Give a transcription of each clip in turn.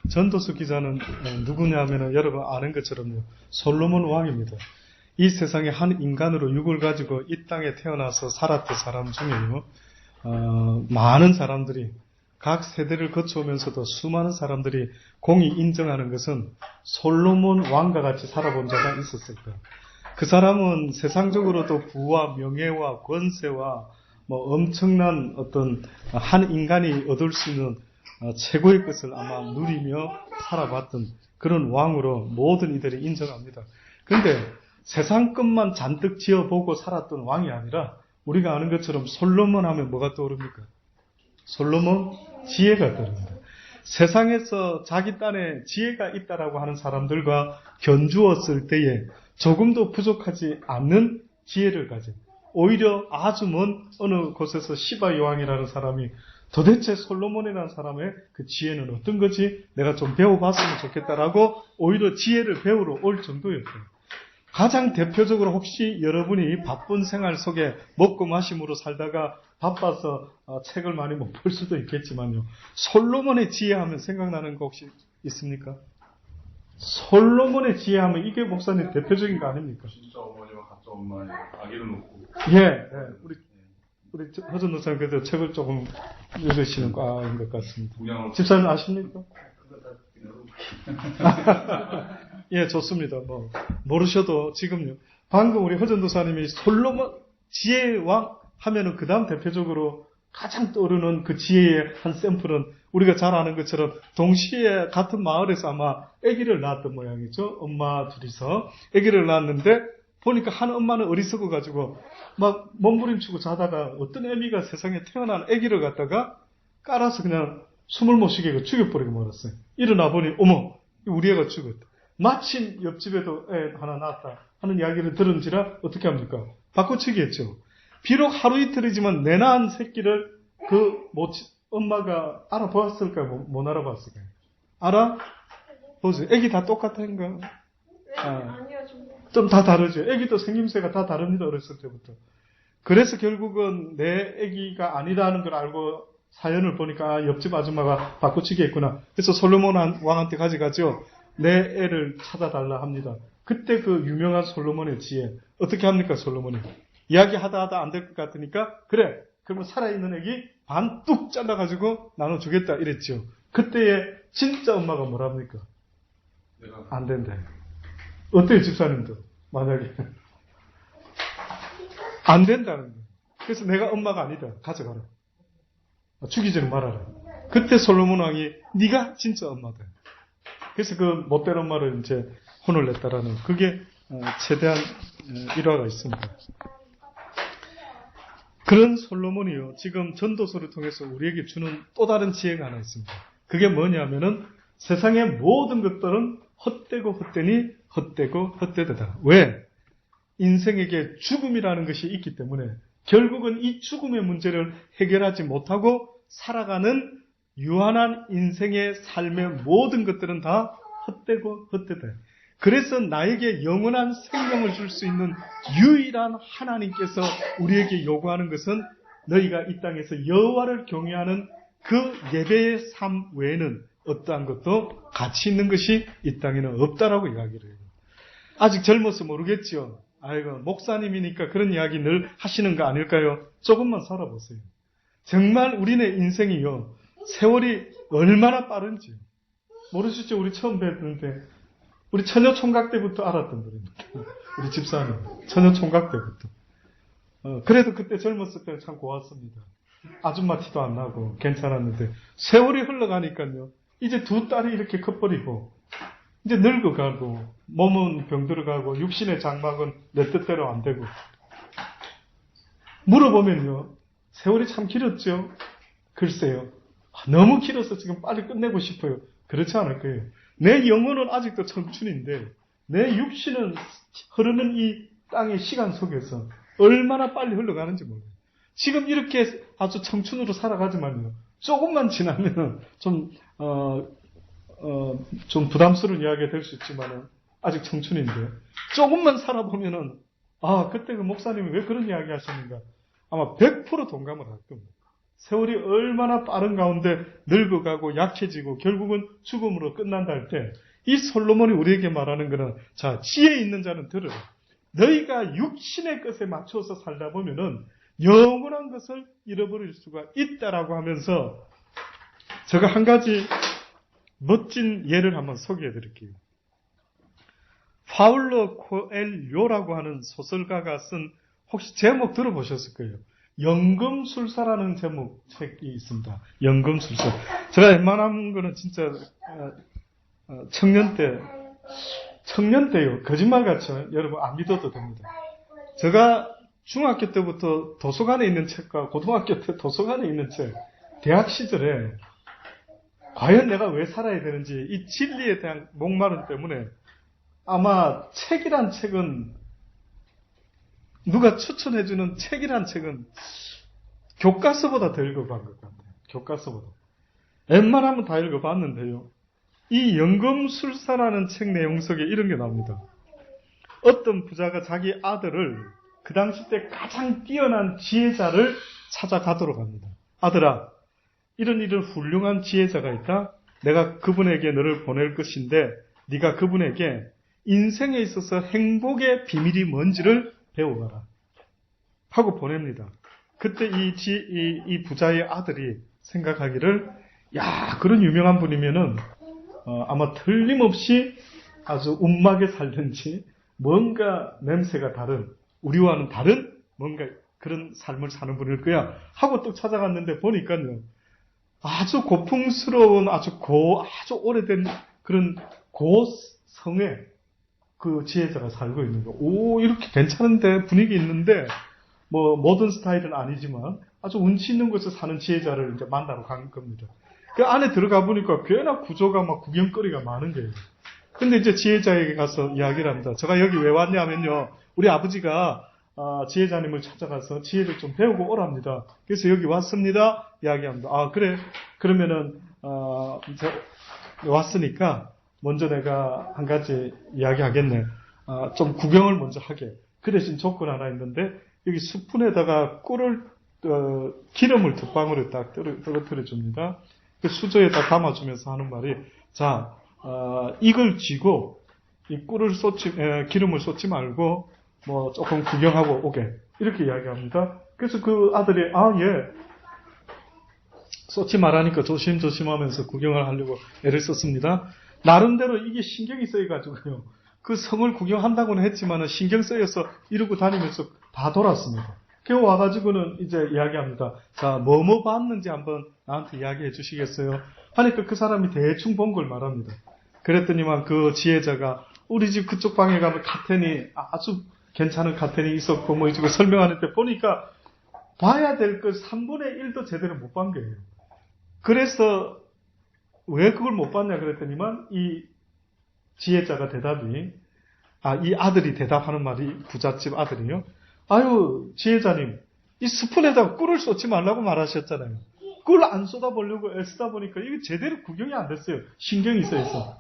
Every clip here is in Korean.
전도서 기자는 누구냐면은 여러분 아는 것처럼요. 솔로몬 왕입니다. 이 세상에 한 인간으로 육을 가지고 이 땅에 태어나서 살았던 사람 중에요. 많은 사람들이 각 세대를 거쳐오면서도 수많은 사람들이 공히 인정하는 것은 솔로몬 왕과 같이 살아본 자가 있었을 거예요. 그 사람은 세상적으로도 부와 명예와 권세와 뭐 엄청난 어떤 한 인간이 얻을 수 있는 최고의 것을 아마 누리며 살아봤던 그런 왕으로 모든 이들이 인정합니다. 그런데 세상 것만 잔뜩 지어보고 살았던 왕이 아니라 우리가 아는 것처럼 솔로몬 하면 뭐가 떠오릅니까? 솔로몬 지혜가 떠오릅니다. 세상에서 자기 딴에 지혜가 있다라고 하는 사람들과 견주었을 때에 조금도 부족하지 않는 지혜를 가진, 오히려 아주 먼 어느 곳에서 시바 여왕이라는 사람이 도대체 솔로몬이라는 사람의 그 지혜는 어떤 거지? 내가 좀 배워봤으면 좋겠다라고 오히려 지혜를 배우러 올 정도였어요. 가장 대표적으로 혹시 여러분이 바쁜 생활 속에 먹고 마심으로 살다가 바빠서 책을 많이 못 볼 수도 있겠지만요. 솔로몬의 지혜하면 생각나는 거 혹시 있습니까? 솔로몬의 지혜하면 이게 목사님 대표적인 거 아닙니까? 진짜 어머니와 가짜 엄마의 아기를 놓고. 예, 우리 허전 노사님께서 책을 조금 읽으시는 과인 것 같습니다. 집사님 아십니까? 예, 좋습니다. 뭐 모르셔도 지금요. 방금 우리 허전 도사님이 솔로몬 지혜의 왕 하면은 그 다음 대표적으로 가장 떠오르는 그 지혜의 한 샘플은 우리가 잘 아는 것처럼 동시에 같은 마을에서 아마 아기를 낳았던 모양이죠. 엄마 둘이서 아기를 낳았는데 보니까 한 엄마는 어리석어가지고 막 몸부림치고 자다가 어떤 애미가 세상에 태어난 아기를 갖다가 깔아서 그냥 숨을 못 쉬게 죽여버리고 말았어요. 일어나 보니 어머 우리 애가 죽었다. 마침 옆집에도 애 하나 낳았다 하는 이야기를 들은지라 어떻게 합니까? 바꿔치기 했죠. 비록 하루 이틀이지만 내 낳은 새끼를 엄마가 알아보았을까요? 못 알아봤을까요? 알아보세요. 애기 다 똑같은가? 아니요, 좀 다 다르죠. 애기도 생김새가 다 다릅니다. 어렸을 때부터. 그래서 결국은 내 애기가 아니라는 걸 알고 사연을 보니까 옆집 아줌마가 바꾸치기 했구나. 그래서 솔로몬 왕한테 가져가죠. 내 애를 찾아달라 합니다. 그때 그 유명한 솔로몬의 지혜. 어떻게 합니까, 솔로몬이? 이야기 하다 안 될 것 같으니까, 그래, 그러면 살아있는 애기 반 뚝 잘라가지고 나눠주겠다 이랬죠. 그때의 진짜 엄마가 뭐랍니까? 안 된다. 어때요, 집사님도? 만약에. 안 된다는 거예요. 그래서 내가 엄마가 아니다. 가져가라. 죽이지 말아라. 그때 솔로몬 왕이 네가 진짜 엄마다. 그래서 그 못된 엄마를 이제 혼을 냈다라는 그게 최대한 일화가 있습니다. 그런 솔로몬이요. 지금 전도서를 통해서 우리에게 주는 또 다른 지혜가 하나 있습니다. 그게 뭐냐면은 세상의 모든 것들은 헛되고 헛되니 헛되고 헛되다. 왜? 인생에게 죽음이라는 것이 있기 때문에 결국은 이 죽음의 문제를 해결하지 못하고 살아가는 유한한 인생의 삶의 모든 것들은 다 헛되고 헛되다. 그래서 나에게 영원한 생명을 줄 수 있는 유일한 하나님께서 우리에게 요구하는 것은 너희가 이 땅에서 여호와를 경외하는 그 예배의 삶 외에는 어떠한 것도 가치 있는 것이 이 땅에는 없다라고 이야기를 해요. 아직 젊어서 모르겠죠. 아이고 목사님이니까 그런 이야기 늘 하시는 거 아닐까요? 조금만 살아보세요. 정말 우리네 인생이요. 세월이 얼마나 빠른지 모르시죠? 우리 처음 뵀는데 우리 처녀총각 때부터 알았던 분입니다. 우리 집사님 처녀총각 때부터. 그래도 그때 젊었을 때는 참 고왔습니다. 아줌마 티도 안 나고 괜찮았는데 세월이 흘러가니까요. 이제 두 딸이 이렇게 커버리고 이제 늙어가고 몸은 병들어가고 육신의 장막은 내 뜻대로 안 되고 물어보면요. 세월이 참 길었죠. 글쎄요. 너무 길어서 지금 빨리 끝내고 싶어요. 그렇지 않을 거예요. 내 영혼은 아직도 청춘인데 내 육신은 흐르는 이 땅의 시간 속에서 얼마나 빨리 흘러가는지 몰라요. 지금 이렇게 아주 청춘으로 살아가지만요. 조금만 지나면 좀 부담스러운 이야기가 될 수 있지만은 아직 청춘인데 조금만 살아보면은 그때 그 목사님이 왜 그런 이야기 하셨는가 아마 100% 동감을 할 겁니다. 세월이 얼마나 빠른 가운데 늙어가고 약해지고 결국은 죽음으로 끝난다 할 때 이 솔로몬이 우리에게 말하는 것은 자, 지혜 있는 자는 들으라. 너희가 육신의 것에 맞춰서 살다 보면은 영원한 것을 잃어버릴 수가 있다라고 하면서 제가 한 가지 멋진 예를 한번 소개해 드릴게요. 파울로 코엘료라고 하는 소설가가 쓴 혹시 제목 들어보셨을 거예요. 연금술사라는 제목 책이 있습니다. 연금술사. 제가 웬만한 거는 진짜 청년 때요. 거짓말 같죠? 여러분 안 믿어도 됩니다. 제가 중학교 때부터 도서관에 있는 책과 고등학교 때 도서관에 있는 책, 대학 시절에 과연 내가 왜 살아야 되는지 이 진리에 대한 목마름 때문에 아마 책이란 책은 누가 추천해주는 책이란 책은 교과서보다 더 읽어본 것 같아요. 교과서보다. 웬만하면 다 읽어봤는데요. 이 연금술사라는 책 내용 속에 이런 게 나옵니다. 어떤 부자가 자기 아들을 그 당시 때 가장 뛰어난 지혜자를 찾아가도록 합니다. 아들아, 이런 훌륭한 지혜자가 있다. 내가 그분에게 너를 보낼 것인데 네가 그분에게 인생에 있어서 행복의 비밀이 뭔지를 배워가라. 하고 보냅니다. 그때 이 부자의 아들이 생각하기를 야, 그런 유명한 분이면은 아마 틀림없이 아주 운막에 살든지 뭔가 냄새가 다른 우리와는 다른 뭔가 그런 삶을 사는 분일 거야 하고 또 찾아갔는데 보니까요. 아주 고풍스러운 아주 오래된 그런 고성에 그 지혜자가 살고 있는 거. 오, 이렇게 괜찮은데 분위기 있는데 뭐 모던 스타일은 아니지만 아주 운치 있는 곳에 사는 지혜자를 이제 만나러 간 겁니다. 그 안에 들어가 보니까 꽤나 구조가 막 구경거리가 많은 거예요. 근데 이제 지혜자에게 가서 이야기를 합니다. 제가 여기 왜 왔냐면요. 우리 아버지가 지혜자님을 찾아가서 지혜를 좀 배우고 오랍니다. 그래서 여기 왔습니다. 이야기합니다. 아, 그래. 그러면은, 왔으니까 먼저 내가 한 가지 이야기하겠네. 좀 구경을 먼저 하게. 그 대신 조건 하나 있는데, 여기 스푼에다가 기름을 두 방울을 딱 떨어뜨려 줍니다. 그 수저에다 담아주면서 하는 말이, 자, 이걸 쥐고, 이 기름을 쏟지 말고, 뭐, 조금 구경하고 오게. 이렇게 이야기합니다. 그래서 그 아들이, 예. 쏟지 말라니까 조심조심 하면서 구경을 하려고 애를 썼습니다. 나름대로 이게 신경이 쓰여가지고요. 그 성을 구경한다고는 했지만 신경 쓰여서 이러고 다니면서 다 돌았습니다. 그 와가지고는 이제 이야기합니다. 자, 뭐뭐 봤는지 한번 나한테 이야기해 주시겠어요? 하니까 그 사람이 대충 본 걸 말합니다. 그랬더니만 그 지혜자가 우리 집 그쪽 방에 가면 카텐이 아주 괜찮은 카텐이 있었고 뭐 이거 설명하는데 보니까 봐야 될 걸 3분의 1도 제대로 못 본 거예요. 그래서 왜 그걸 못 봤냐 그랬더니만 이 지혜자가 이 아들이 대답하는 말이 부잣집 아들이요. 아유, 지혜자님, 이 스푼에다가 꿀을 쏟지 말라고 말하셨잖아요. 꿀 안 쏟아보려고 애쓰다 보니까 이게 제대로 구경이 안 됐어요. 신경이 써있어.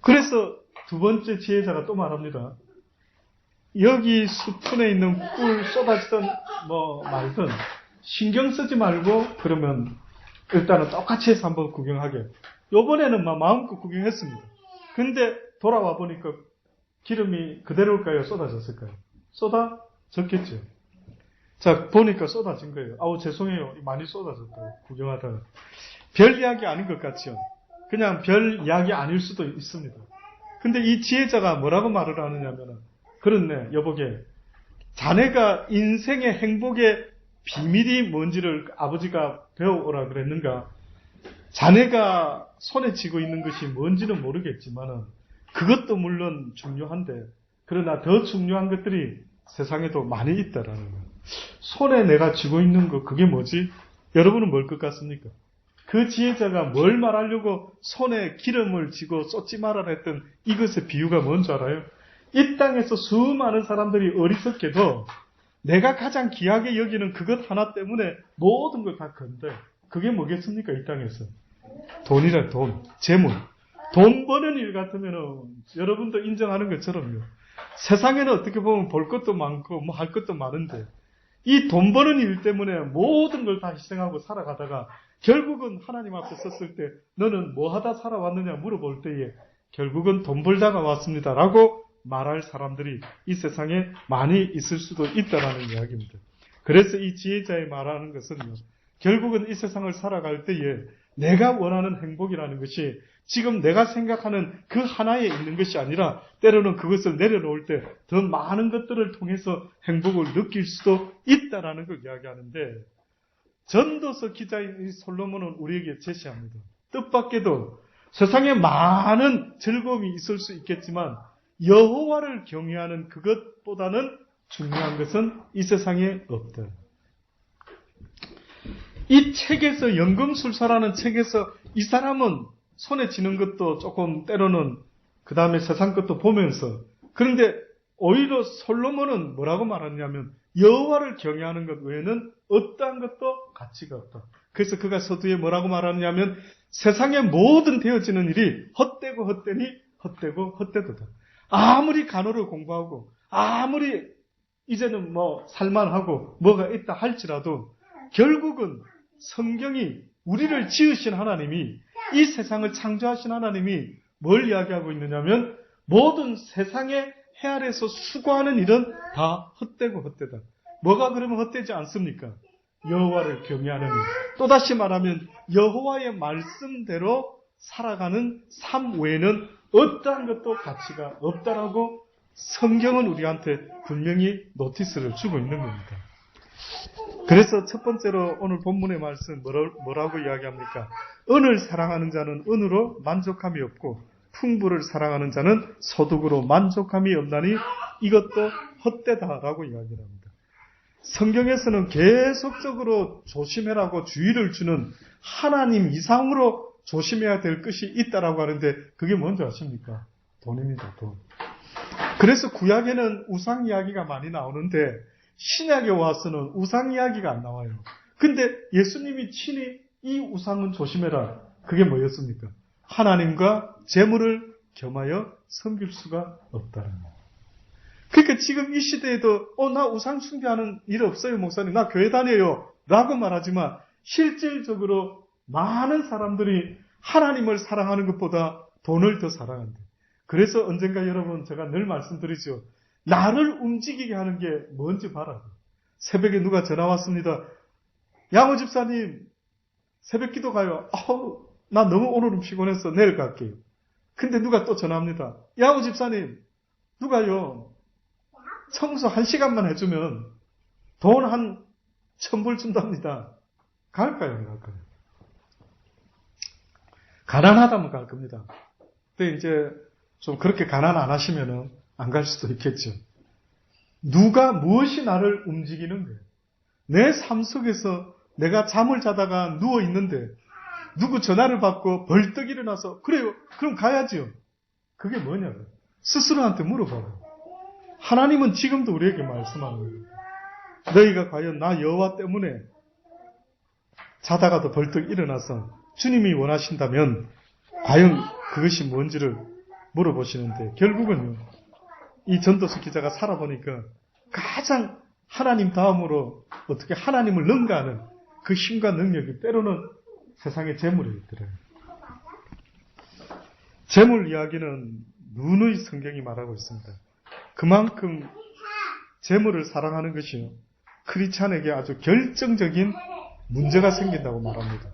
그래서 두 번째 지혜자가 또 말합니다. 여기 스푼에 있는 꿀 쏟아지든 뭐 말든 신경 쓰지 말고 그러면 일단은 똑같이 해서 한번 구경하게. 요번에는 마음껏 구경했습니다. 근데 돌아와 보니까 기름이 그대로일까요? 쏟아졌을까요? 쏟아졌겠죠. 자, 보니까 쏟아진 거예요. 아우, 죄송해요. 많이 쏟아졌다고, 구경하다가. 별 이야기 아닌 것 같죠? 그냥 별 이야기 아닐 수도 있습니다. 근데 이 지혜자가 뭐라고 말을 하느냐면은, 그렇네, 여보게. 자네가 인생의 행복의 비밀이 뭔지를 아버지가 배워오라 그랬는가? 자네가 손에 쥐고 있는 것이 뭔지는 모르겠지만은, 그것도 물론 중요한데, 그러나 더 중요한 것들이 세상에도 많이 있다라는 거예요. 손에 내가 쥐고 있는 거, 그게 뭐지? 여러분은 뭘 것 같습니까? 그 지혜자가 뭘 말하려고 손에 기름을 쥐고 쏟지 말아라 했던 이것의 비유가 뭔지 알아요? 이 땅에서 수많은 사람들이 어리석게도 내가 가장 귀하게 여기는 그것 하나 때문에 모든 걸 다 건데, 그게 뭐겠습니까? 이 땅에서. 돈이라 돈, 재물. 돈 버는 일 같으면은 여러분도 인정하는 것처럼요. 세상에는 어떻게 보면 볼 것도 많고 뭐 할 것도 많은데 이 돈 버는 일 때문에 모든 걸 다 희생하고 살아가다가 결국은 하나님 앞에 섰을 때 너는 뭐 하다 살아왔느냐 물어볼 때에 결국은 돈 벌다가 왔습니다라고 말할 사람들이 이 세상에 많이 있을 수도 있다라는 이야기입니다. 그래서 이 지혜자의 말하는 것은요, 결국은 이 세상을 살아갈 때에 내가 원하는 행복이라는 것이 지금 내가 생각하는 그 하나에 있는 것이 아니라 때로는 그것을 내려놓을 때 더 많은 것들을 통해서 행복을 느낄 수도 있다라는 걸 이야기하는데, 전도서 기자인 이 솔로몬은 우리에게 제시합니다. 뜻밖에도 세상에 많은 즐거움이 있을 수 있겠지만 여호와를 경외하는 그것보다는 중요한 것은 이 세상에 없다. 이 책에서 연금술사라는 책에서 이 사람은 손에 쥐는 것도 조금 때로는 그 다음에 세상 것도 보면서, 그런데 오히려 솔로몬은 뭐라고 말하냐면 여호와를 경외하는 것 외에는 어떠한 것도 가치가 없다. 그래서 그가 서두에 뭐라고 말하냐면 세상의 모든 되어지는 일이 헛되고 헛되니 헛되고 헛되도다. 아무리 간호를 공부하고 아무리 이제는 뭐 살만하고 뭐가 있다 할지라도 결국은 성경이 우리를 지으신 하나님이, 이 세상을 창조하신 하나님이 뭘 이야기하고 있느냐면 모든 세상의 해 아래에서 수고하는 일은 다 헛되고 헛되다. 뭐가 그러면 헛되지 않습니까? 여호와를 경외하는 일. 또다시 말하면 여호와의 말씀대로 살아가는 삶 외에는 어떠한 것도 가치가 없다라고 성경은 우리한테 분명히 노티스를 주고 있는 겁니다. 그래서 첫 번째로 오늘 본문의 말씀 뭐라고 이야기합니까? 은을 사랑하는 자는 은으로 만족함이 없고 풍부를 사랑하는 자는 소득으로 만족함이 없나니 이것도 헛되다라고 이야기를 합니다. 성경에서는 계속적으로 조심해라고 주의를 주는 하나님 이상으로 조심해야 될 것이 있다라고 하는데 그게 뭔지 아십니까? 돈입니다. 돈. 그래서 구약에는 우상 이야기가 많이 나오는데 신약에 와서는 우상 이야기가 안 나와요. 근데 예수님이 친히 이 우상은 조심해라. 그게 뭐였습니까? 하나님과 재물을 겸하여 섬길 수가 없다는 거예요. 그러니까 지금 이 시대에도 나 우상 숭배하는 일 없어요 목사님, 나 교회 다녀요 라고 말하지만 실질적으로 많은 사람들이 하나님을 사랑하는 것보다 돈을 더 사랑한다. 그래서 언젠가 여러분 제가 늘 말씀드리죠. 나를 움직이게 하는 게 뭔지 봐라. 새벽에 누가 전화 왔습니다. 양호 집사님 새벽 기도 가요. 나 너무 오늘은 피곤해서 내일 갈게요. 근데 누가 또 전화합니다. 양호 집사님 누가요 청소 1시간만 해주면 돈 한 1,000불 준답니다. 갈까요? 안 갈까요? 가난하다면 갈 겁니다. 근데 이제 좀 그렇게 가난 안 하시면은 안 갈 수도 있겠죠. 누가 무엇이 나를 움직이는 거예요? 내 삶 속에서 내가 잠을 자다가 누워 있는데 누구 전화를 받고 벌떡 일어나서 그래요. 그럼 가야지요. 그게 뭐냐고요. 스스로한테 물어봐요. 하나님은 지금도 우리에게 말씀하는 거예요. 너희가 과연 나 여호와 때문에 자다가도 벌떡 일어나서 주님이 원하신다면 과연 그것이 뭔지를 물어보시는데, 결국은요, 이 전도서 기자가 살아보니까 가장 하나님 다음으로 어떻게 하나님을 능가하는 그 힘과 능력이 때로는 세상의 재물에 있더래요. 재물 이야기는 누누이 성경이 말하고 있습니다. 그만큼 재물을 사랑하는 것이요, 크리스찬에게 아주 결정적인 문제가 생긴다고 말합니다.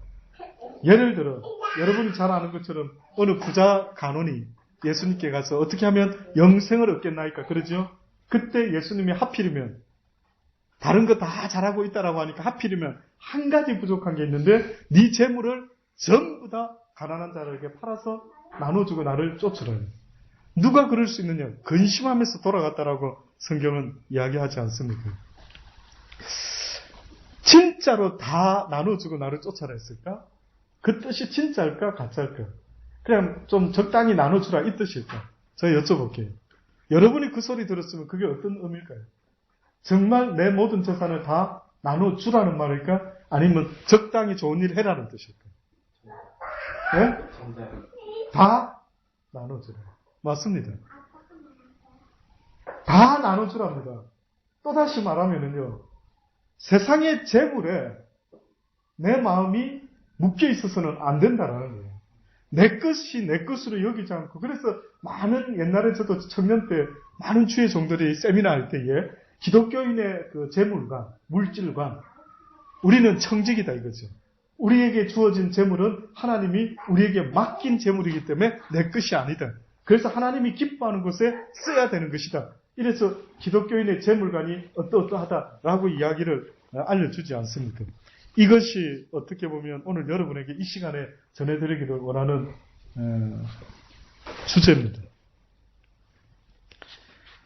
예를 들어 여러분이 잘 아는 것처럼 어느 부자 간원이 예수님께 가서 어떻게 하면 영생을 얻겠나이까 그러죠. 그때 예수님이 하필이면 다른 거 다 잘하고 있다라고 하니까 하필이면 한 가지 부족한 게 있는데 네 재물을 전부 다 가난한 자들에게 팔아서 나눠주고 나를 쫓으라요. 누가 그럴 수 있느냐? 근심하면서 돌아갔다라고 성경은 이야기하지 않습니까? 진짜로 다 나눠주고 나를 쫓아라 했을까? 그 뜻이 진짜일까 가짜일까? 그냥 좀 적당히 나눠주라 이 뜻일까? 제가 여쭤볼게요. 여러분이 그 소리 들었으면 그게 어떤 의미일까요? 정말 내 모든 재산을 다 나눠주라는 말일까? 아니면 적당히 좋은 일 해라는 뜻일까? 네? 다 나눠주라. 맞습니다. 다 나눠주랍니다. 또다시 말하면은요, 세상의 재물에 내 마음이 묶여 있어서는 안 된다라는 거예요. 내 것이 내 것으로 여기지 않고, 그래서 많은, 옛날에 저도 청년 때 많은 주의 종들이 세미나 할 때에 기독교인의 그 재물관, 물질관, 우리는 청직이다 이거죠. 우리에게 주어진 재물은 하나님이 우리에게 맡긴 재물이기 때문에 내 것이 아니다. 그래서 하나님이 기뻐하는 곳에 써야 되는 것이다. 이래서 기독교인의 재물관이 어떠어떠하다라고 이야기를 알려주지 않습니다. 이것이 어떻게 보면 오늘 여러분에게 이 시간에 전해드리기를 원하는 주제입니다.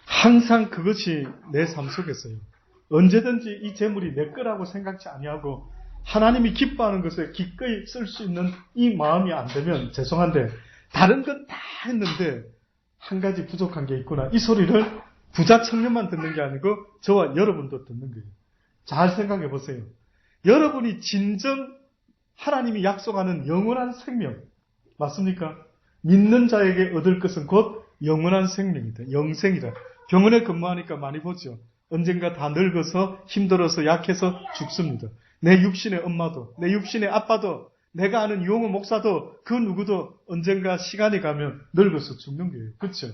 항상 그것이 내 삶 속에서요. 언제든지 이 재물이 내 거라고 생각지 아니하고 하나님이 기뻐하는 것에 기꺼이 쓸 수 있는 이 마음이 안 되면 죄송한데 다른 건 다 했는데 한 가지 부족한 게 있구나. 이 소리를 부자 청년만 듣는 게 아니고 저와 여러분도 듣는 거예요. 잘 생각해 보세요. 여러분이 진정 하나님이 약속하는 영원한 생명 맞습니까? 믿는 자에게 얻을 것은 곧 영원한 생명이다. 영생이다. 병원에 근무하니까 많이 보죠. 언젠가 다 늙어서 힘들어서 약해서 죽습니다. 내 육신의 엄마도 내 육신의 아빠도 내가 아는 유홍호 목사도 그 누구도 언젠가 시간이 가면 늙어서 죽는 거예요. 그렇죠?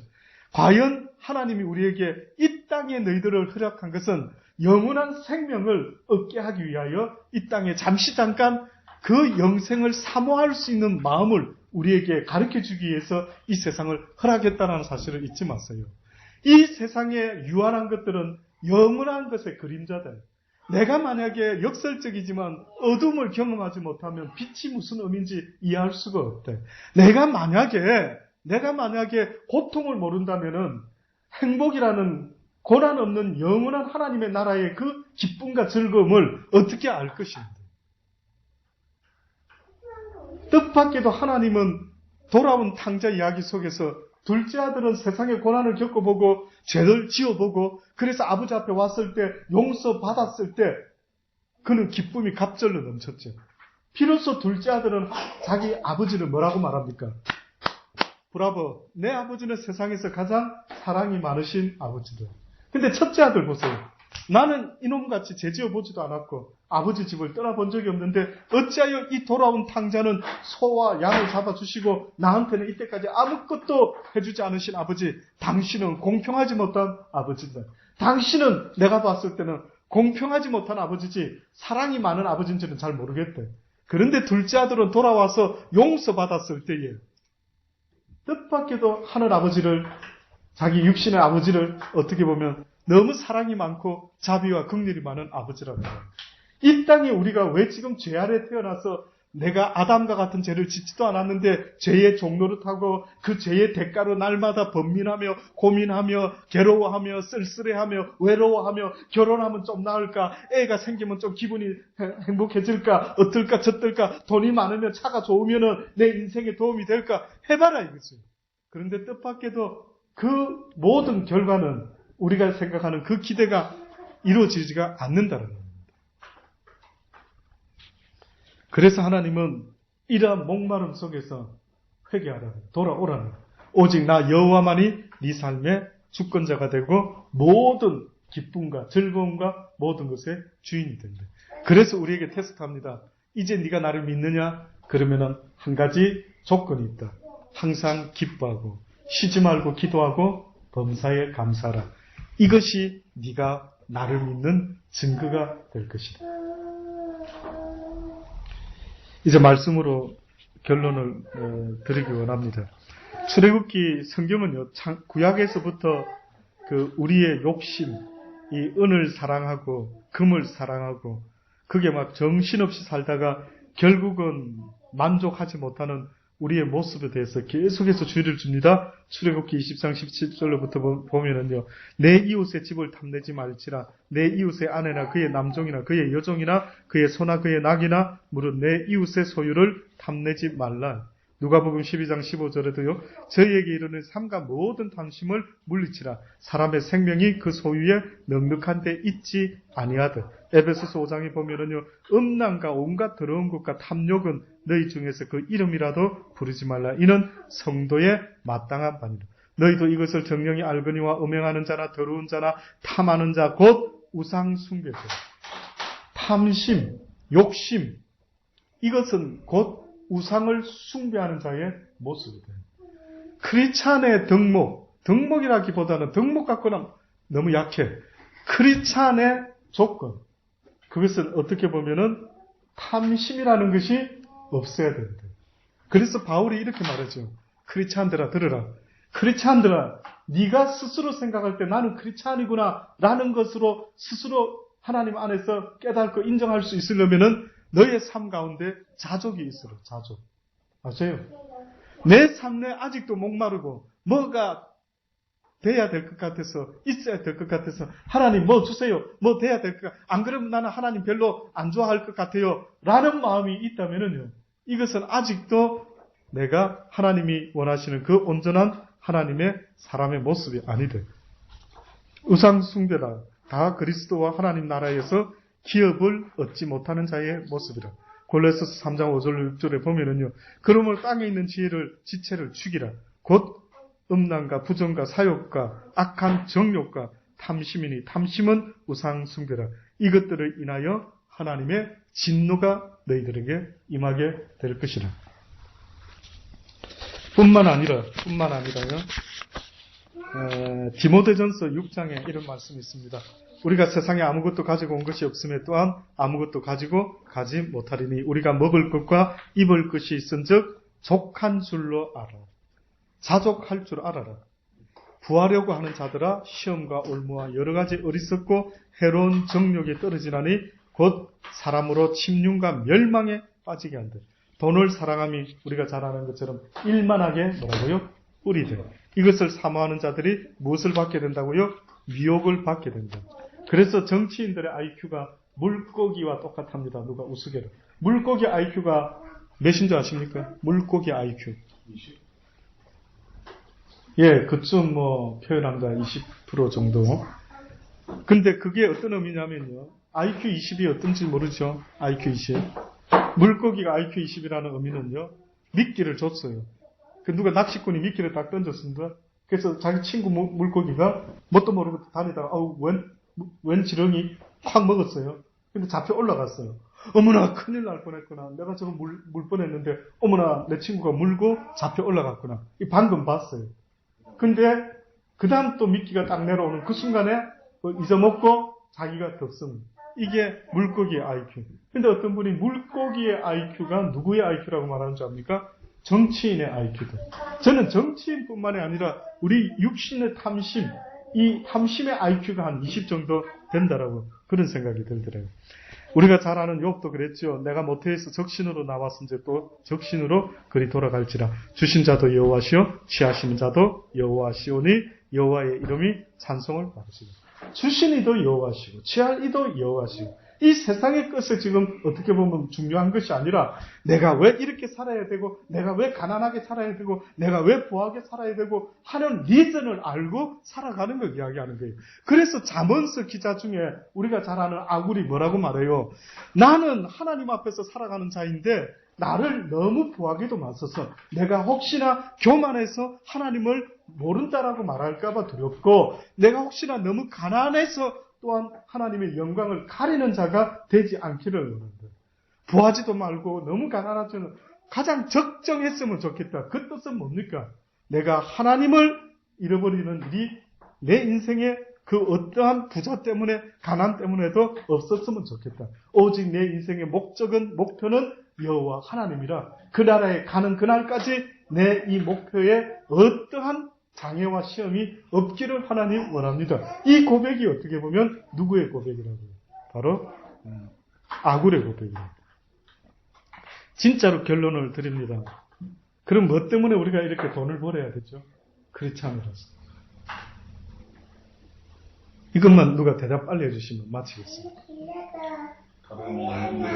과연 하나님이 우리에게 이 땅에 너희들을 허락한 것은 영원한 생명을 얻게 하기 위하여 이 땅에 잠깐 그 영생을 사모할 수 있는 마음을 우리에게 가르쳐주기 위해서 이 세상을 허락했다는 사실을 잊지 마세요. 이 세상에 유한한 것들은 영원한 것의 그림자다. 내가 만약에 역설적이지만 어둠을 경험하지 못하면 빛이 무슨 의미인지 이해할 수가 없다. 내가 만약에 고통을 모른다면은 행복이라는 고난 없는 영원한 하나님의 나라의 그 기쁨과 즐거움을 어떻게 알 것인가. 뜻밖에도 하나님은 돌아온 탕자 이야기 속에서 둘째 아들은 세상의 고난을 겪어보고 죄를 지어보고 그래서 아버지 앞에 왔을 때 용서받았을 때 그는 기쁨이 갑절로 넘쳤죠. 비로소 둘째 아들은 자기 아버지를 뭐라고 말합니까? 브라보, 내 아버지는 세상에서 가장 사랑이 많으신 아버지다. 근데 첫째 아들 보세요. 나는 이놈같이 죄지어보지도 않았고 아버지 집을 떠나본 적이 없는데 어찌하여 이 돌아온 탕자는 소와 양을 잡아주시고 나한테는 이때까지 아무것도 해주지 않으신 아버지, 당신은 공평하지 못한 아버지다. 당신은 내가 봤을 때는 공평하지 못한 아버지지 사랑이 많은 아버지인지는 잘 모르겠대. 그런데 둘째 아들은 돌아와서 용서받았을 때에 뜻밖에도 하늘 아버지를, 자기 육신의 아버지를 어떻게 보면 너무 사랑이 많고 자비와 긍휼이 많은 아버지라는 거예요. 이 땅에 우리가 왜 지금 죄 아래 태어나서 내가 아담과 같은 죄를 짓지도 않았는데 죄의 종로를 타고 그 죄의 대가로 날마다 번민하며 고민하며 괴로워하며 쓸쓸해하며 외로워하며 결혼하면 좀 나을까, 애가 생기면 좀 기분이 행복해질까, 어떨까 저떨까, 돈이 많으면 차가 좋으면 내 인생에 도움이 될까 해봐라 이거지. 그런데 뜻밖에도 그 모든 결과는 우리가 생각하는 그 기대가 이루어지지가 않는다는 겁니다. 그래서 하나님은 이러한 목마름 속에서 회개하라, 돌아오라는, 오직 나 여호와만이 네 삶의 주권자가 되고 모든 기쁨과 즐거움과 모든 것의 주인이 된다. 그래서 우리에게 테스트합니다. 이제 네가 나를 믿느냐? 그러면은 한 가지 조건이 있다. 항상 기뻐하고 쉬지 말고 기도하고 범사에 감사하라. 이것이 네가 나를 믿는 증거가 될 것이다. 이제 말씀으로 결론을 드리기 원합니다. 출애굽기 성경은요, 구약에서부터 그 우리의 욕심, 이 은을 사랑하고 금을 사랑하고 그게 막 정신없이 살다가 결국은 만족하지 못하는 우리의 모습에 대해서 계속해서 주의를 줍니다. 출애굽기 23장 17절로부터 보면은요, 내 이웃의 집을 탐내지 말지라. 내 이웃의 아내나 그의 남종이나 그의 여종이나 그의 소나 그의 낙이나 무릇 내 이웃의 소유를 탐내지 말라. 누가복음 12장 15절에도요, 저희에게 이르는 삼가 모든 탐심을 물리치라. 사람의 생명이 그 소유에 넉넉한 데 있지 아니하듯. 에베소서 5장에 보면은요, 음란과 온갖 더러운 것과 탐욕은 너희 중에서 그 이름이라도 부르지 말라. 이는 성도의 마땅한 바니라. 너희도 이것을 정령이 알거니와 음행하는 자나 더러운 자나 탐하는 자 곧 우상 숭배자. 탐심, 욕심, 이것은 곧 우상을 숭배하는 자의 모습이다. 크리스찬의 덕목이라기보다는 덕목 갖고는 너무 약해. 크리스찬의 조건, 그것은 어떻게 보면은 탐심이라는 것이 없어야 된다. 그래서 바울이 이렇게 말하죠. 크리스찬들아 들으라. 크리스찬들아, 네가 스스로 생각할 때 나는 크리스찬이구나 라는 것으로 스스로 하나님 안에서 깨닫고 인정할 수 있으려면은 너의 삶 가운데 자족이 있어라. 자족. 아세요? 내 삶 내 아직도 목마르고 뭐가 돼야 될 것 같아서, 있어야 될 것 같아서, 하나님 뭐 주세요, 뭐 돼야 될 것 같아요. 안 그러면 나는 하나님 별로 안 좋아할 것 같아요 라는 마음이 있다면은요, 이것은 아직도 내가 하나님이 원하시는 그 온전한 하나님의 사람의 모습이 아니돼. 우상 숭배라. 다 그리스도와 하나님 나라에서 기업을 얻지 못하는 자의 모습이라. 골로새서 3장 5절 6절에 보면은요, 그러므로 땅에 있는 지체를 죽이라. 곧 음란과 부정과 사욕과 악한 정욕과 탐심이니, 탐심은 우상 숭배라. 이것들을 인하여 하나님의 진노가 너희들에게 임하게 될 것이라. 뿐만 아니라요, 디모데전서 6장에 이런 말씀이 있습니다. 우리가 세상에 아무것도 가지고 온 것이 없음에 또한 아무것도 가지고 가지 못하리니, 우리가 먹을 것과 입을 것이 있은즉 족한 줄로 알아. 자족할 줄 알아라. 구하려고 하는 자들아, 시험과 올무와 여러 가지 어리석고 해로운 정욕에 떨어지나니 곧 사람으로 침륜과 멸망에 빠지게 한다. 돈을 사랑함이 우리가 잘 아는 것처럼 일만하게 뭐라고요? 뿌리되. 이것을 사모하는 자들이 무엇을 받게 된다고요? 미혹을 받게 된다. 그래서 정치인들의 IQ가 물고기와 똑같답니다. 누가 우스개로. 물고기 IQ가 몇인 줄 아십니까? 물고기 IQ. 20? 예, 그쯤 표현합니다. 20% 정도. 근데 그게 어떤 의미냐면요, IQ 20이 어떤지 모르죠? IQ 20. 물고기가 IQ 20이라는 의미는요, 미끼를 줬어요. 누가 낚시꾼이 미끼를 딱 던졌습니다. 그래서 자기 친구 물고기가 뭣도 모르고 다니다가 웬 지렁이 확 먹었어요. 근데 잡혀 올라갔어요. 어머나, 큰일 날 뻔했구나. 내가 저거 물 뻔했는데 어머나, 내 친구가 물고 잡혀 올라갔구나. 방금 봤어요. 근데 그 다음 또 미끼가 딱 내려오는 그 순간에 잊어먹고 자기가 덥습니다. 이게 물고기의 IQ. 근데 어떤 분이 물고기의 IQ가 누구의 IQ라고 말하는 줄 압니까? 정치인의 IQ도. 저는 정치인뿐만이 아니라 우리 육신의 탐심, 이 탐심의 IQ가 한 20 정도 된다라고 그런 생각이 들더라고요. 우리가 잘 아는 욥도 그랬죠. 내가 모태에서 적신으로 나왔은지 또 적신으로 그리 돌아갈지라. 주신 자도 여호와시요 취하신 자도 여호와시오니 여호와의 이름이 찬송을 받으시고. 주신 이도 여호와시고 취할 이도 여호와시고. 이 세상의 것을 지금 어떻게 보면 중요한 것이 아니라 내가 왜 이렇게 살아야 되고, 내가 왜 가난하게 살아야 되고, 내가 왜 부하게 살아야 되고 하는 리전을 알고 살아가는 걸 이야기하는 거예요. 그래서 잠언서 기자 중에 우리가 잘 아는 아굴이 뭐라고 말해요? 나는 하나님 앞에서 살아가는 자인데 나를 너무 부하게도 맞서서 내가 혹시나 교만해서 하나님을 모른다라고 말할까봐 두렵고, 내가 혹시나 너무 가난해서 또한 하나님의 영광을 가리는 자가 되지 않기를 원한다. 부하지도 말고 너무 가난하지, 가장 적정했으면 좋겠다. 그 뜻은 뭡니까? 내가 하나님을 잃어버리는 일이 내 인생에 그 어떠한 부자 때문에, 가난 때문에도 없었으면 좋겠다. 오직 내 인생의 목표는 여호와 하나님이라. 그 나라에 가는 그날까지 내 이 목표에 어떠한 장애와 시험이 없기를 하나님 원합니다. 이 고백이 어떻게 보면 누구의 고백이라고요? 바로 아굴의 고백입니다. 진짜로 결론을 드립니다. 그럼 뭐 때문에 우리가 이렇게 돈을 벌어야 되죠? 크리스찬으로서. 이것만 누가 대답 빨리 해주시면 마치겠습니다. 다른 양들을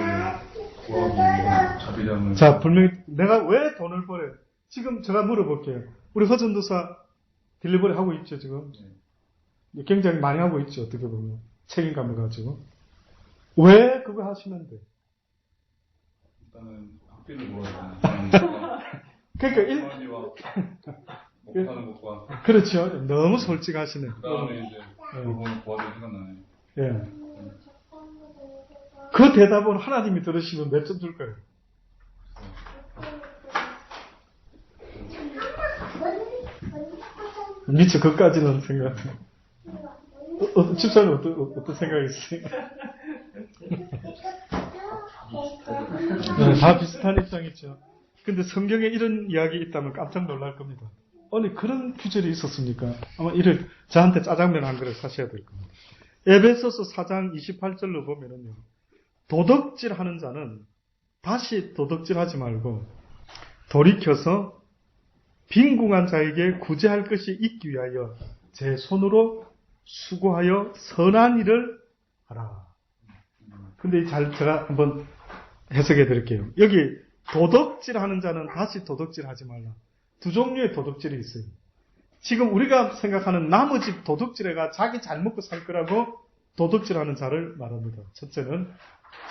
구하기, 자비 잡는. 자, 분명히 내가 왜 돈을 벌어요? 지금 제가 물어볼게요. 우리 허전도사 딜리버리 하고 있죠, 지금. 굉장히 많이 하고 있죠, 어떻게 보면. 책임감을 가지고. 왜 그거 하시면 돼? 일단은 학비를 물어야 되는. 그러니까 못하는 것과. 그렇죠. 너무 솔직하시네. 그 다음에 이제 그걸 보는 부하들이 생각나네. 예. 그 대답은 하나님이 들으시면 몇 점 줄 거예요? 미처 그까지는 생각. 집사님 어떤 생각이 있으세요? 네, 다 비슷한 입장이죠. 근데 성경에 이런 이야기 있다면 깜짝 놀랄 겁니다. 아니 그런 구절이 있었습니까? 아마 이를 저한테 짜장면 한 그릇 사셔야 될 겁니다. 에베소서 4장 28절로 보면은요. 도덕질하는 자는 다시 도덕질하지 말고 돌이켜서 빈궁한 자에게 구제할 것이 있기 위하여 제 손으로 수고하여 선한 일을 하라. 근데 제가 한번 해석해 드릴게요. 여기 도덕질하는 자는 다시 도덕질하지 말라. 두 종류의 도덕질이 있어요. 지금 우리가 생각하는 나머지 도덕질애가 자기 잘 먹고 살 거라고 도덕질하는 자를 말합니다. 첫째는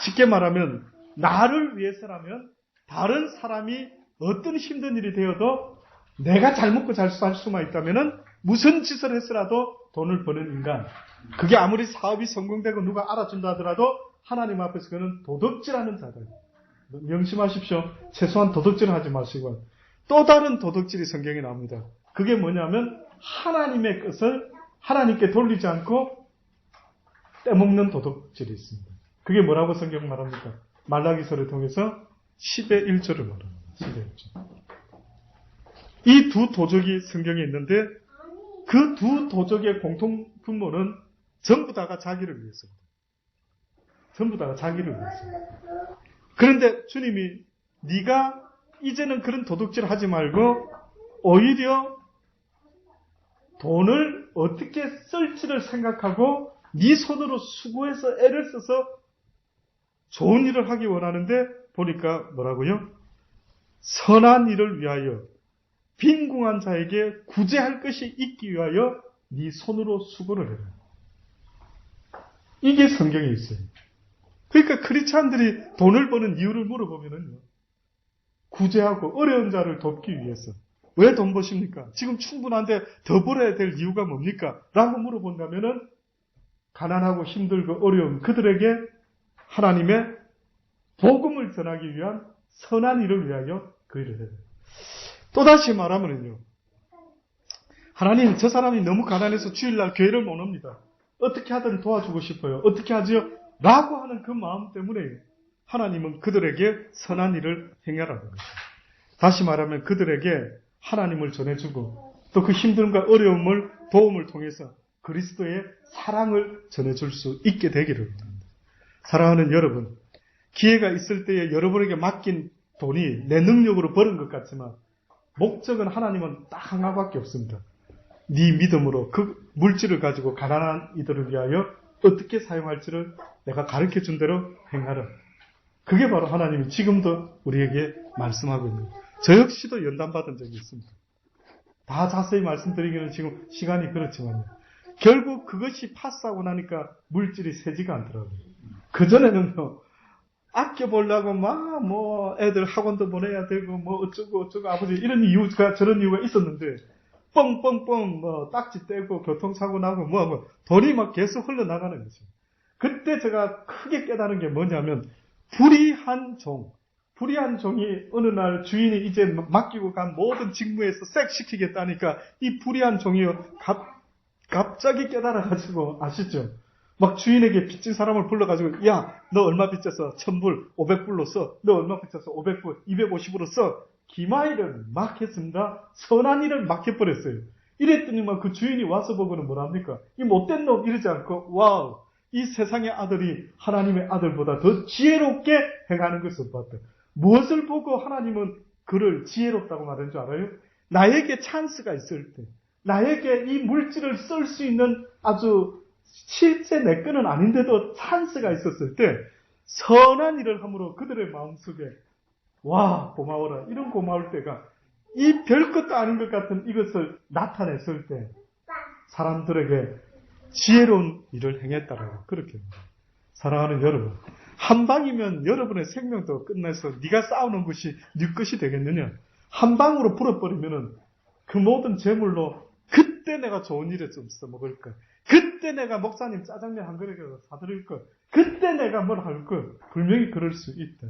쉽게 말하면 나를 위해서라면 다른 사람이 어떤 힘든 일이 되어도 내가 잘 먹고 잘 살 수만 있다면은 무슨 짓을 했으라도 돈을 버는 인간. 그게 아무리 사업이 성공되고 누가 알아준다 하더라도 하나님 앞에서 그는 도덕질하는 자들. 명심하십시오. 최소한 도덕질을 하지 마시고. 또 다른 도덕질이 성경에 나옵니다. 그게 뭐냐면 하나님의 것을 하나님께 돌리지 않고 떼먹는 도덕질이 있습니다. 그게 뭐라고 성경 말합니까? 말라기서를 통해서 10의 1절을 말합니다. 10의 1절. 이 두 도적이 성경에 있는데 그 두 도적의 공통 분모는 전부 다가 자기를 위해서입니다. 전부 다가 자기를 위해서. 그런데 주님이 네가 이제는 그런 도둑질 하지 말고 오히려 돈을 어떻게 쓸지를 생각하고 네 손으로 수고해서 애를 써서 좋은 일을 하기 원하는데 보니까 뭐라고요? 선한 일을 위하여 빈궁한 자에게 구제할 것이 있기 위하여 네 손으로 수고를 해라. 이게 성경에 있어요. 그러니까 크리스찬들이 돈을 버는 이유를 물어보면은요. 구제하고 어려운 자를 돕기 위해서. 왜 돈 버십니까? 지금 충분한데 더 벌어야 될 이유가 뭡니까? 라고 물어본다면은 가난하고 힘들고 어려운 그들에게 하나님의 복음을 전하기 위한 선한 일을 위하여 그 일을 해요. 또다시 말하면요. 하나님, 저 사람이 너무 가난해서 주일날 교회를 못 옵니다. 어떻게 하든 도와주고 싶어요. 어떻게 하지요? 라고 하는 그 마음 때문에 하나님은 그들에게 선한 일을 행하라는 것입니다. 다시 말하면 그들에게 하나님을 전해주고 또 그 힘듦과 어려움을 도움을 통해서 그리스도의 사랑을 전해줄 수 있게 되기를 바랍니다. 사랑하는 여러분, 기회가 있을 때에 여러분에게 맡긴 돈이 내 능력으로 버는 것 같지만 목적은 하나님은 딱 하나밖에 없습니다. 네 믿음으로 그 물질을 가지고 가난한 이들을 위하여 어떻게 사용할지를 내가 가르쳐준 대로 행하라. 그게 바로 하나님이 지금도 우리에게 말씀하고 있는 거예요. 저 역시도 연단받은 적이 있습니다. 다 자세히 말씀드리기는 지금 시간이 그렇지만요. 결국 그것이 파스하고 나니까 물질이 새지가 않더라고요. 그전에는요. 아껴보려고 애들 학원도 보내야 되고 어쩌고 아버지 이런 이유가 저런 이유가 있었는데 뻥뻥뻥 딱지 떼고 교통사고 나고 돈이 막 계속 흘러나가는 거죠. 그때 제가 크게 깨달은 게 뭐냐면 불의한 종이 어느 날 주인이 이제 맡기고 간 모든 직무에서 색 시키겠다니까 이 불의한 종이 갑자기 깨달아가지고 아시죠? 막 주인에게 빚진 사람을 불러가지고 야, 너 얼마 빚졌어? 1000불, 500불로 써. 너 얼마 빚졌어? 500불, 250으로 써. 기마일을 막 했습니다. 선한 일을 막 해버렸어요. 이랬더니만 그 주인이 와서 보고는 뭐랍니까? 이 못된 놈 이러지 않고 와우, 이 세상의 아들이 하나님의 아들보다 더 지혜롭게 행하는 것을 봤다. 무엇을 보고 하나님은 그를 지혜롭다고 말하는 줄 알아요? 나에게 찬스가 있을 때, 나에게 이 물질을 쓸 수 있는 아주 실제 내 거는 아닌데도 찬스가 있었을 때 선한 일을 함으로 그들의 마음속에 와 고마워라 이런 고마울 때가 이 별것도 아닌 것 같은 이것을 나타냈을 때 사람들에게 지혜로운 일을 행했다라고 그렇게 합니다. 사랑하는 여러분, 한 방이면 여러분의 생명도 끝내서 네가 싸우는 것이 네 것이 되겠느냐? 한 방으로 불어버리면은 그 모든 재물로 그때 내가 좋은 일에 좀 써먹을 거야. 그때 그때 내가 목사님 짜장면 한 그릇이라도 사드릴 걸. 그때 내가 뭘 할 걸. 분명히 그럴 수 있다.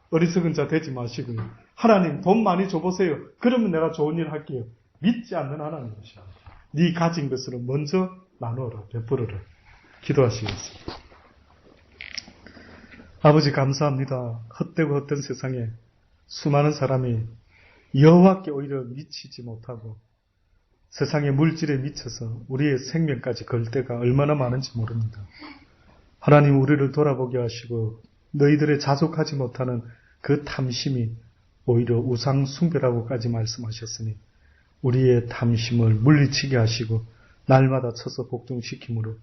어리석은 자 되지 마시고요. 하나님 돈 많이 줘보세요. 그러면 내가 좋은 일 할게요. 믿지 않는 하나님이시오. 네 가진 것으로 먼저 나누어라. 베풀어라. 기도하시겠습니다. 아버지 감사합니다. 헛되고 헛된 세상에 수많은 사람이 여호와께 오히려 미치지 못하고 세상의 물질에 미쳐서 우리의 생명까지 걸 때가 얼마나 많은지 모릅니다. 하나님 우리를 돌아보게 하시고 너희들의 자족하지 못하는 그 탐심이 오히려 우상 숭배라고까지 말씀하셨으니 우리의 탐심을 물리치게 하시고 날마다 쳐서 복종시킴으로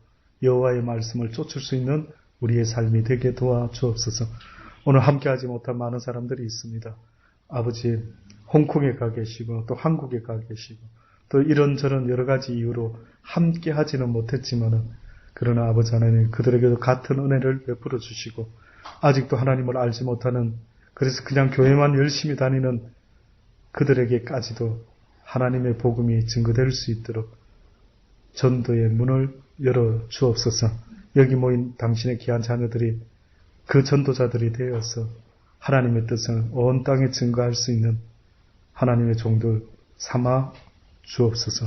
여호와의 말씀을 쫓을 수 있는 우리의 삶이 되게 도와주옵소서. 오늘 함께하지 못한 많은 사람들이 있습니다. 아버지 홍콩에 가 계시고 또 한국에 가 계시고 또 이런저런 여러 가지 이유로 함께하지는 못했지만은 그러나 아버지 하나님 그들에게도 같은 은혜를 베풀어 주시고 아직도 하나님을 알지 못하는 그래서 그냥 교회만 열심히 다니는 그들에게까지도 하나님의 복음이 증거될 수 있도록 전도의 문을 열어 주옵소서. 여기 모인 당신의 귀한 자녀들이 그 전도자들이 되어서 하나님의 뜻을 온 땅에 증거할 수 있는 하나님의 종들 삼아 주옵소서.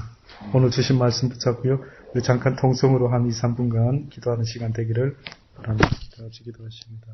오늘 주신 말씀 붙잡고요. 우리 잠깐 통성으로 한 2, 3분간 기도하는 시간 되기를 바랍니다. 기도하십니다.